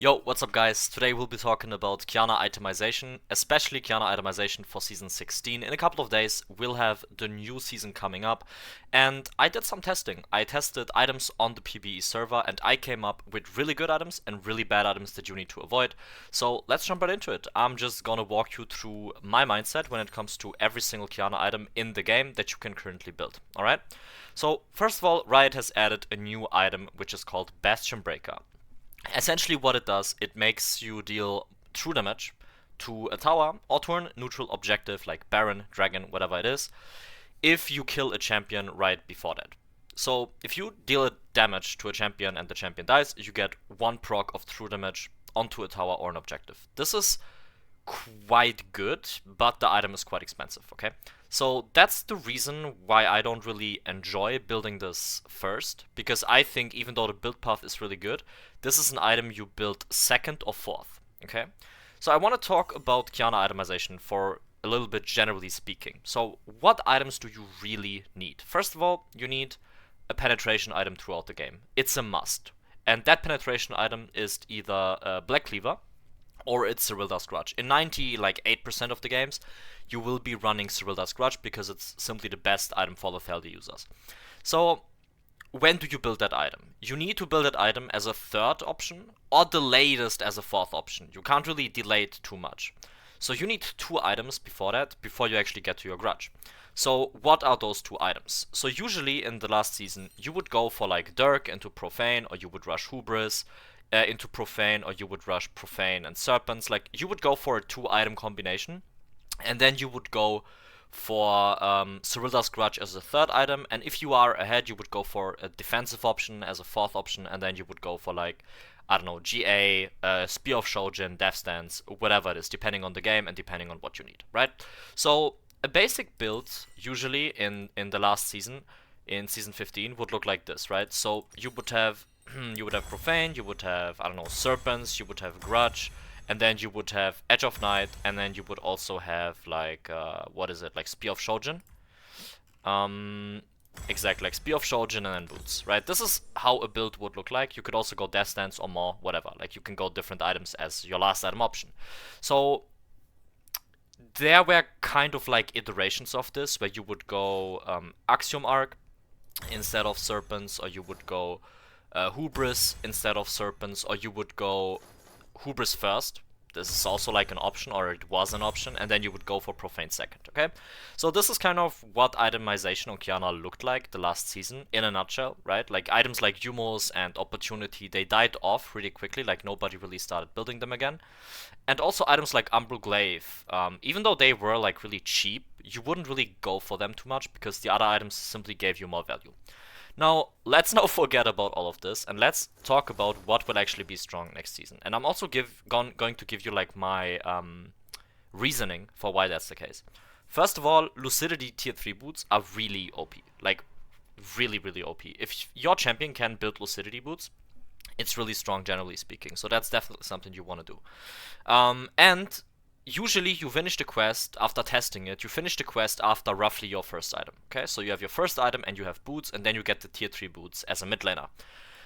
Yo, what's up guys? Today we'll be talking about Qiyana itemization, especially Qiyana itemization for Season 16. In a couple of days we'll have the new season coming up, and I did some testing. I tested items on the PvE server and I came up with really good items and really bad items that you need to avoid. So let's jump right into it. I'm just gonna walk you through my mindset when it comes to every single Qiyana item in the game that you can currently build, alright? So first of all, Riot has added a new item which is called Bastion Breaker. Essentially what it does, it makes you deal true damage to a tower or to a neutral objective like Baron, Dragon, whatever it is, if you kill a champion right before that. So if you deal damage to a champion and the champion dies, you get 1 proc of true damage onto a tower or an objective. This is quite good, but the item is quite expensive, okay? So that's the reason why I don't really enjoy building this first, because I think even though the build path is really good, this is an item you build second or fourth, okay? So I want to talk about Qiyana itemization for a little bit generally speaking. So what items do you really need? First of all, you need a penetration item throughout the game. It's a must. And that penetration item is either a Black Cleaver, or it's Cyrilda's Grudge. In 98% of the games, you will be running Cyrilda's Grudge because it's simply the best item for lethality users. So, when do you build that item? You need to build that item as a third option, or the latest as a fourth option. You can't really delay it too much. So you need 2 items before that, before you actually get to your Grudge. So what are those 2 items? So usually in the last season, you would go for like Dirk into Profane, or you would rush Hubris, into Profane, or you would rush Profane and Serpents. Like, you would go for a 2-item combination, and then you would go for Cyrilda's Grudge as a third item, and if you are ahead, you would go for a defensive option as a fourth option, and then you would go for, like, I don't know, GA, Spear of Shojin, Death Stance, whatever it is, depending on the game and depending on what you need, right? So, a basic build, usually in the last season, in Season 15, would look like this, right? So, you would have Profane, you would have, I don't know, Serpents, you would have Grudge, and then you would have Edge of Night, and then you would also have, like, what is it, like Spear of Shojin? Exactly, like Spear of Shojin and then Boots, right? This is how a build would look like. You could also go Death Stance or more, whatever. Like, you can go different items as your last item option. So, there were kind of like iterations of this, where you would go Axiom Arc instead of Serpents, or you would go Hubris instead of Serpents, or you would go Hubris first. This is also like an option, or it was an option, and then you would go for Profane second, okay? So this is kind of what itemization on Qiyana looked like the last season, in a nutshell, right? Like, items like Umos and Opportunity, they died off really quickly, like nobody really started building them again. And also items like Umbral Glaive, even though they were like really cheap, you wouldn't really go for them too much, because the other items simply gave you more value. Now, let's now forget about all of this, and let's talk about what will actually be strong next season. And I'm also going to give you like my reasoning for why that's the case. First of all, Lucidity tier 3 boots are really OP. Like, really, really OP. If your champion can build Lucidity boots, it's really strong generally speaking. So that's definitely something you want to do. And usually you finish the quest after testing it. You finish the quest after roughly your first item. Okay, so you have your first item and you have boots, and then you get the tier 3 boots as a mid laner.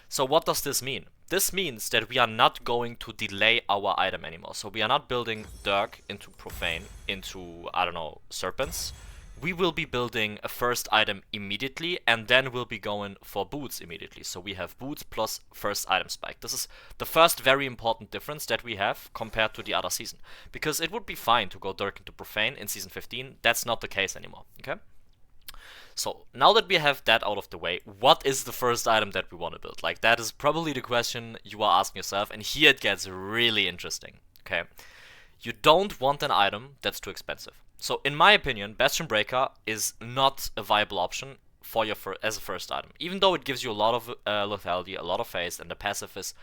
So what does this mean? This means that we are not going to delay our item anymore. So we are not building Dirk into Profane, into, I don't know, Serpents. We will be building a first item immediately, and then we'll be going for boots immediately. So we have boots plus first item spike. This is the first very important difference that we have compared to the other season. Because it would be fine to go Dirk into Profane in Season 15. That's not the case anymore, okay? So, now that we have that out of the way, what is the first item that we want to build? Like, that is probably the question you are asking yourself, and here it gets really interesting, okay? You don't want an item that's too expensive. So, in my opinion, Bastion Breaker is not a viable option for your as a first item. Even though it gives you a lot of lethality, a lot of phase, and the passive is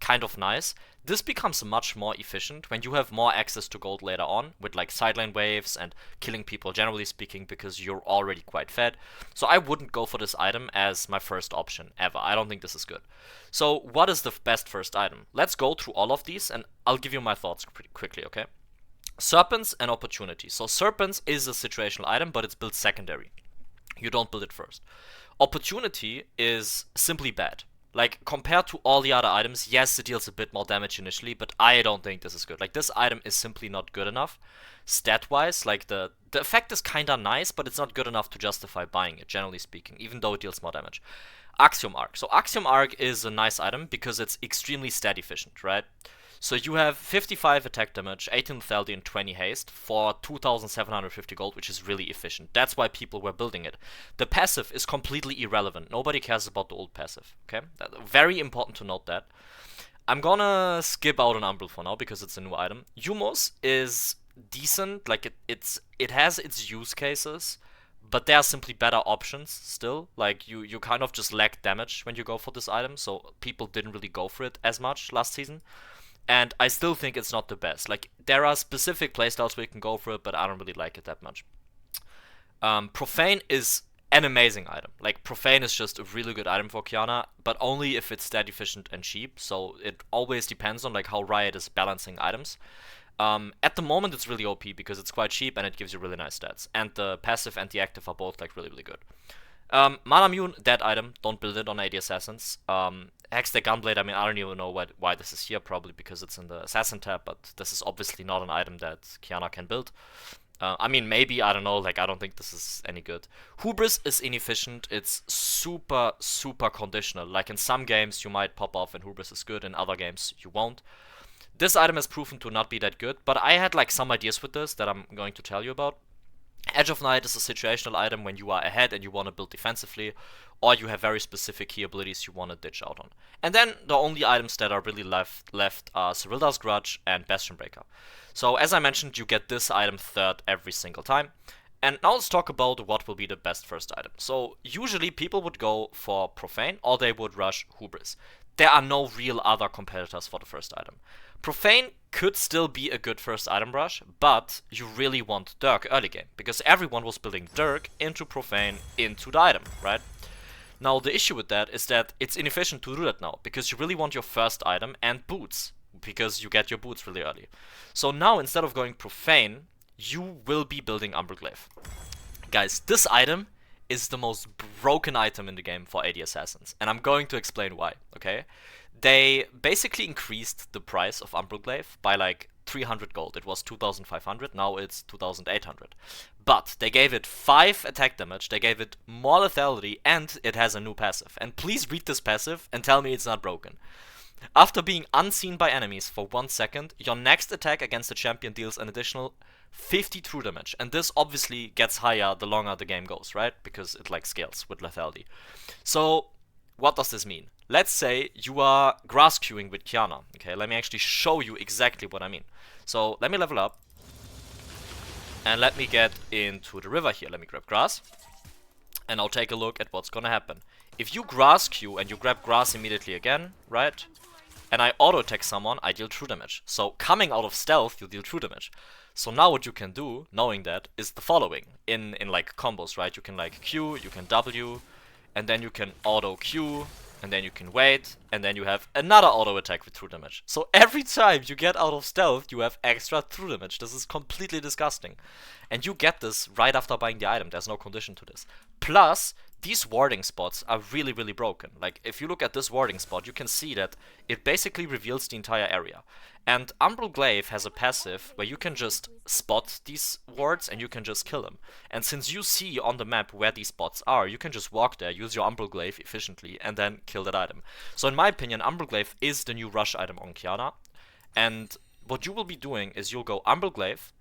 kind of nice, this becomes much more efficient when you have more access to gold later on, with like sideline waves and killing people generally speaking, because you're already quite fed. So I wouldn't go for this item as my first option ever. I don't think this is good. So what is the best first item? Let's go through all of these and I'll give you my thoughts pretty quickly, okay? Serpents and Opportunity. So Serpents is a situational item, but it's built secondary. You don't build it first. Opportunity is simply bad. Like, compared to all the other items, yes, it deals a bit more damage initially, but I don't think this is good. Like, this item is simply not good enough. Stat-wise, like, the effect is kinda nice, but it's not good enough to justify buying it, generally speaking, even though it deals more damage. Axiom Arc. So Axiom Arc is a nice item because it's extremely stat efficient, right? So you have 55 attack damage, 18 lethality, and 20 haste for 2,750 gold, which is really efficient. That's why people were building it. The passive is completely irrelevant. Nobody cares about the old passive, okay? Very important to note that. I'm gonna skip out on Umbral for now because it's a new item. Humos is decent, like it has its use cases, but there are simply better options still. Like you kind of just lack damage when you go for this item, so people didn't really go for it as much last season. And I still think it's not the best. Like, there are specific playstyles where you can go for it, but I don't really like it that much. Profane is an amazing item. Like, Profane is just a really good item for Qiyana, but only if it's stat efficient and cheap, so it always depends on like how Riot is balancing items. At the moment it's really OP because it's quite cheap and it gives you really nice stats. And the passive and the active are both like really good. Mana Mune, that item, don't build it on AD Assassins. Hextech Gunblade, I mean, I don't even know why this is here, probably because it's in the Assassin tab, but this is obviously not an item that Qiyana can build. I mean, maybe, I don't know, like, I don't think this is any good. Hubris is inefficient, it's super, super conditional. Like, in some games you might pop off and Hubris is good, in other games you won't. This item has proven to not be that good, but I had, like, some ideas with this that I'm going to tell you about. Edge of Night is a situational item when you are ahead and you want to build defensively, or you have very specific key abilities you want to ditch out on. And then the only items that are really left are Cyrilda's Grudge and Bastion Breaker. So as I mentioned, you get this item third every single time. And now let's talk about what will be the best first item. So usually people would go for Profane or they would rush Hubris. There are no real other competitors for the first item. Profane could still be a good first item rush, but you really want Dirk early game, because everyone was building Dirk into Profane into the item, right? Now the issue with that is that it's inefficient to do that now, because you really want your first item and boots, because you get your boots really early. So now instead of going Profane, you will be building Umbral Guys, this item is the most broken item in the game for AD Assassins, and I'm going to explain why, okay? They basically increased the price of Umbral by like 300 gold. It was 2,500, now it's 2,800. But they gave it 5 attack damage, they gave it more lethality, and it has a new passive. And please read this passive and tell me it's not broken. After being unseen by enemies for 1 second, your next attack against the champion deals an additional 50 true damage. And this obviously gets higher the longer the game goes, right? Because it like scales with lethality. So what does this mean? Let's say you are grass queuing with Qiyana. Okay, let me actually show you exactly what I mean. So let me level up. And let me get into the river here. Let me grab grass. And I'll take a look at what's gonna happen. If you grass queue and you grab grass immediately again, right? And I auto attack someone, I deal true damage. So coming out of stealth, you deal true damage. So now what you can do, knowing that, is the following. In like combos, right? You can like Q, you can W, and then you can auto Q, and then you can wait, and then you have another auto attack with true damage. So every time you get out of stealth, you have extra true damage. This is completely disgusting. And you get this right after buying the item, there's no condition to this. Plus, these warding spots are really, really broken. Like, if you look at this warding spot, you can see that it basically reveals the entire area. And Umbral Glaive has a passive where you can just spot these wards and you can just kill them. And since you see on the map where these spots are, you can just walk there, use your Umbral Glaive efficiently, and then kill that item. So in my opinion, Umbral Glaive is the new rush item on Qiyana. And what you will be doing is you'll go Umbral Glaive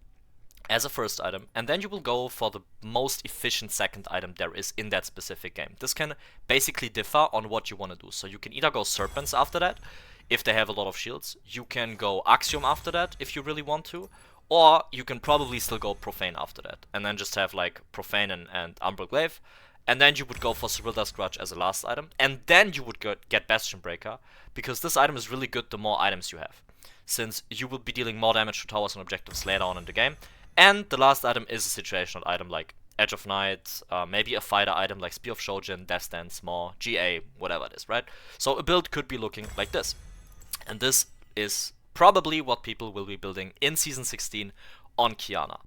as a first item, and then you will go for the most efficient second item there is in that specific game. This can basically differ on what you want to do. So you can either go Serpents after that, if they have a lot of shields. You can go Axiom after that, if you really want to. Or you can probably still go Profane after that, and then just have like Profane and Umbral Glaive. And then you would go for Cyrilda's Grudge as a last item. And then you would get Bastion Breaker, because this item is really good the more items you have, since you will be dealing more damage to towers and objectives later on in the game. And the last item is a situational item like Edge of Night, maybe a fighter item like Spear of Shojin, Death Dance, Maw, GA, whatever it is, right? So a build could be looking like this. And this is probably what people will be building in Season 16 on Qiyana.